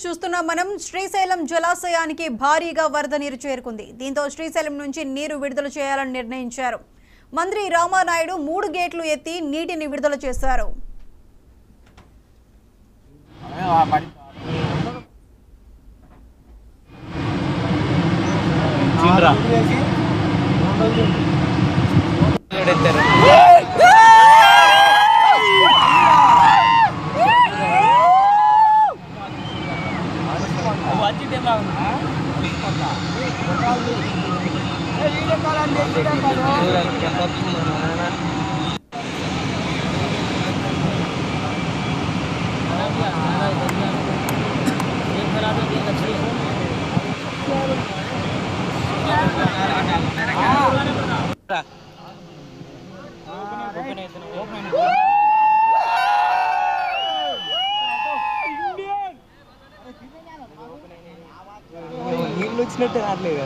News చూస్తున్నాం మనం. శ్రీశైలం జలాశయానికి భారీగా వరద నీరు చేరుకుంది. దీంతో శ్రీశైలం నుంచి నీరు విడుదల చేయాలని నిర్ణయించారు. మంత్రి రామానాయుడు 3 గేట్లు ఎత్తి నీటిని విడుదల చేశారు. నీళ్ళు వచ్చినట్టే రావట్లేదు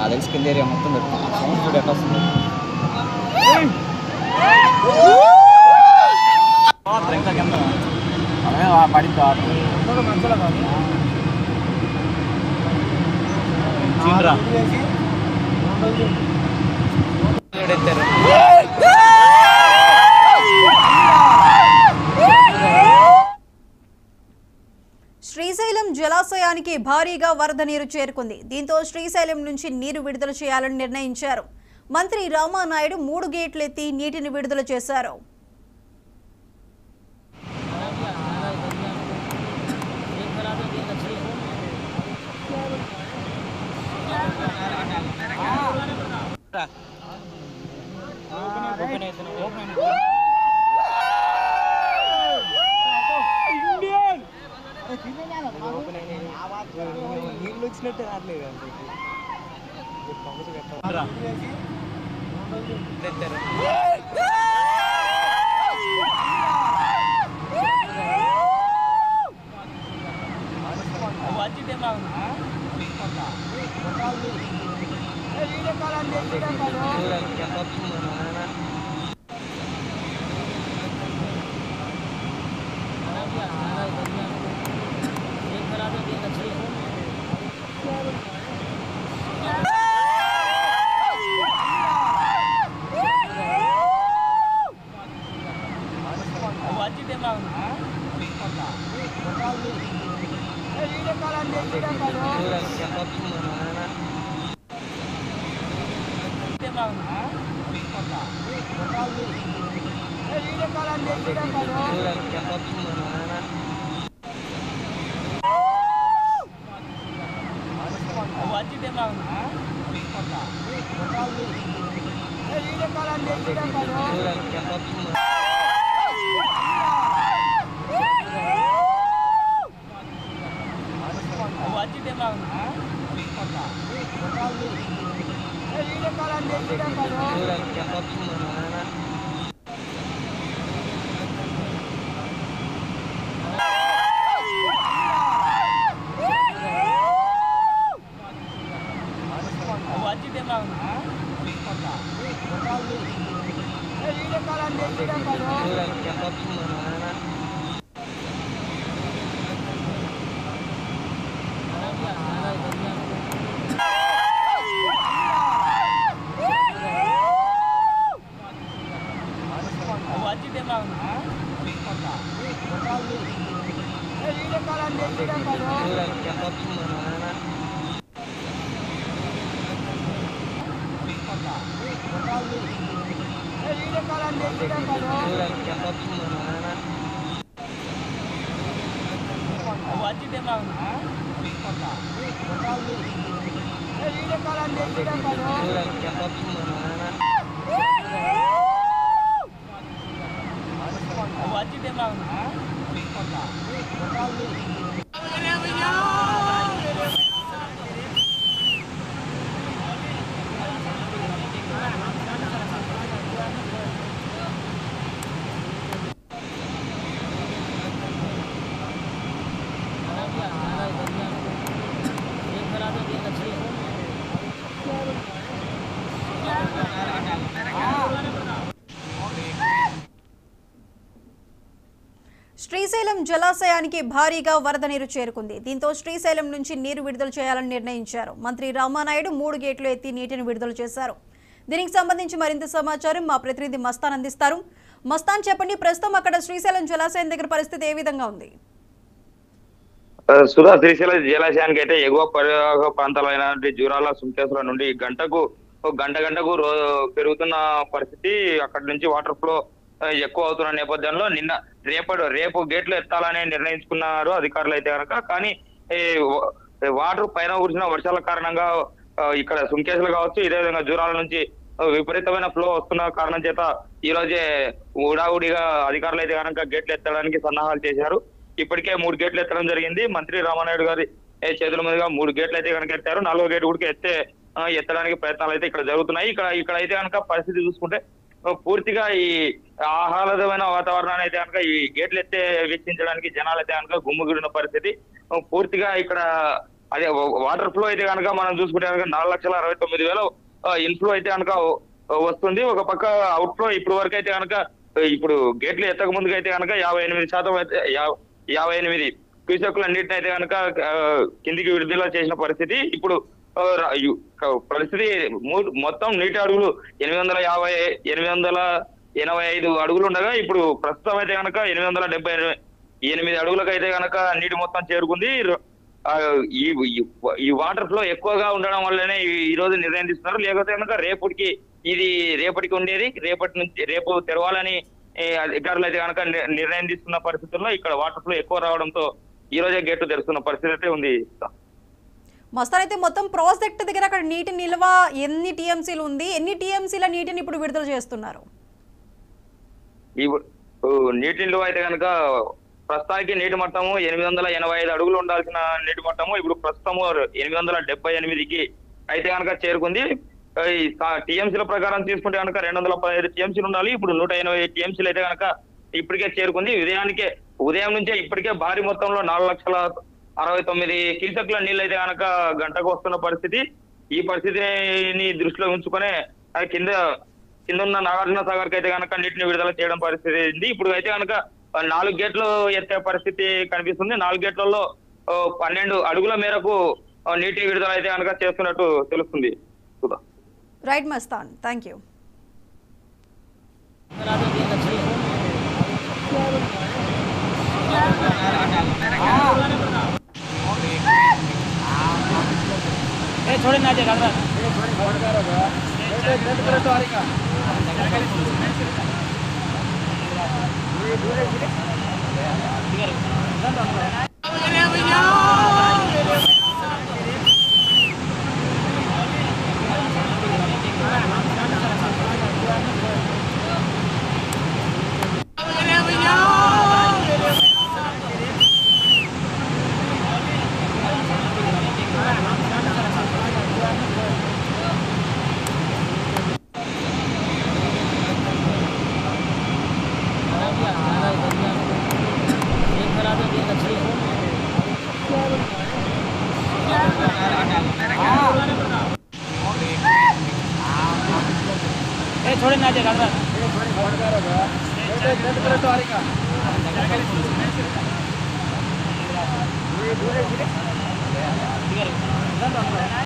అది కింద ఏరియా మొత్తం పెడుతుంది. సౌండ్ కూడా ఎట్లా వస్తుంది? శ్రీశైలం జలాశయానికి భారీగా వరద నీరు చేరుకుంది. దీంతో శ్రీశైలం నుంచి నీరు విడుదల చేయాలని నిర్ణయించారు. మంత్రి రామానాయుడు 3 గేట్లు ఎత్తి నీటిని విడుదల చేశారు. నీళ్ళు వచ్చినట్టే రావట్లేదు Ah! శ్రీశైలం జలాశయానికి భారీగా వరద నీరు చేరుకుంది. దీంతో శ్రీశైలం నుంచి నీరు విడుదల చేయాలని నిర్ణయించారు. మంత్రి రామానాయుడు 3 గేట్లు ఎత్తి నీటిని విడుదల చేశారు. దీనికి సంబంధించి మరింత సమాచారం మా ప్రతినిధి మస్తాన్ అందిస్తారు. మస్తాన్, చెప్పండి, ప్రస్తుతం అక్కడ శ్రీశైలం జలాశయం దగ్గర పరిస్థితి ఏ విధంగా ఉంది? శ్రీశైలం జలాశయానికి అయితే ఎగువ పరివాహక ప్రాంతాలైన జూరాల సుంకేశ్వర నుండి గంటకు పెరుగుతున్న పరిస్థితి. అక్కడి నుంచి వాటర్ ఫ్లో ఎక్కువ అవుతున్న నేపథ్యంలో రేపు గేట్లు ఎత్తాలని నిర్ణయించుకున్నారు అధికారులు అయితే కనుక. కానీ వాటర్ పైన కురిసిన వర్షాల కారణంగా ఇక్కడ సుంకేశ్వర కావచ్చు, ఇదే విధంగా జూరాల నుంచి విపరీతమైన ఫ్లో వస్తున్న కారణం చేత ఈ రోజే ఉడావుడిగా అధికారులు అయితే కనుక గేట్లు ఎత్తడానికి సన్నాహాలు చేశారు. ఇప్పటికే 3 గేట్లు ఎత్తడం జరిగింది. మంత్రి రామానాయుడు గారి చేతుల మీదుగా 3 గేట్లు అయితే కనుక ఎత్తారు. 4వ గేటు కూడా ఎత్తడానికి ప్రయత్నాలు అయితే ఇక్కడ జరుగుతున్నాయి. ఇక్కడ అయితే కనుక పరిస్థితి చూసుకుంటే పూర్తిగా ఈ ఆహ్లాదమైన వాతావరణాన్ని అయితే కనుక ఈ గేట్లు ఎత్తే వీక్షించడానికి జనాలు అయితే కనుక గుమ్ముగుడిన పరిస్థితి. పూర్తిగా ఇక్కడ అదే వాటర్ ఫ్లో అయితే కనుక మనం చూసుకుంటే కనుక 4,69,000 ఇన్ఫ్లో అయితే కనుక వస్తుంది. ఒక పక్క అవుట్ ఫ్లో ఇప్పుడు వరకు అయితే కనుక ఇప్పుడు గేట్లు ఎత్తక ముందుకు అయితే కనుక 58% అయితే 58 క్యూసెక్కుల నీటిని అయితే కనుక కిందికి విడుదల చేసిన పరిస్థితి. ఇప్పుడు పరిస్థితి మొత్తం నీటి అడుగులు 885 అడుగులు ఉండగా ఇప్పుడు ప్రస్తుతం అయితే కనుక 878 అడుగులకు అయితే కనుక నీటి మొత్తం చేరుకుంది. ఈ వాటర్ ఫ్లో ఎక్కువగా ఉండడం వల్లనే ఈ రోజు నిర్ణయం తీసుకున్నారు. లేకపోతే కనుక రేపటికి ఉండేది. రేపు తెరవాలని అధికారులు అయితే కనుక నిర్ణయం తీసుకున్న పరిస్థితుల్లో ఇక్కడ వాటర్ ఫ్లో ఎక్కువ రావడంతో ఈ రోజే గేట్లు తెరుస్తున్న పరిస్థితి అయితే ఉంది. మస్తాన్, అయితే మొత్తం ప్రాజెక్ట్ దగ్గర అక్కడ నీటి నిల్వ ఎన్ని టీఎంసీలు ఉంది? ఎన్ని టీఎంసీల నీటిని ఇప్పుడు విడుదల చేస్తున్నారు? నీటి నిల్వ అయితే కనుక ప్రస్తుతానికి నీటి మట్టము 885 అడుగులు ఉండాల్సిన నీటి మట్టము ఇప్పుడు ప్రస్తుతము 878కి అయితే కనుక చేరుకుంది. టీఎంసీల ప్రకారం తీసుకుంటే కనుక 215 టీఎంసీలు ఉండాలి. ఇప్పుడు 180 టీఎంసీలు అయితే కనుక ఇప్పటికే చేరుకుంది. ఉదయం నుంచే ఇప్పటికే భారీ మొత్తంలో 4,69,000 క్యూసెక్ల నీళ్ళు అయితే కనుక గంటకు వస్తున్న పరిస్థితి. ఈ పరిస్థితిని దృష్టిలో ఉంచుకునే కింద ఉన్న నాగార్జున సాగర్ కి అయితే కనుక నీటిని విడుదల చేయడం పరిస్థితి ఉంది. ఇప్పుడు అయితే కనుక 4 గేట్లు ఎత్తే పరిస్థితి కనిపిస్తుంది. 4 గేట్లలో 12 అడుగుల మేరకు నీటి విడుదల అయితే కనుక చేస్తున్నట్టు తెలుస్తుంది. Right Mastan, thank you. छोड़े ना छोड़े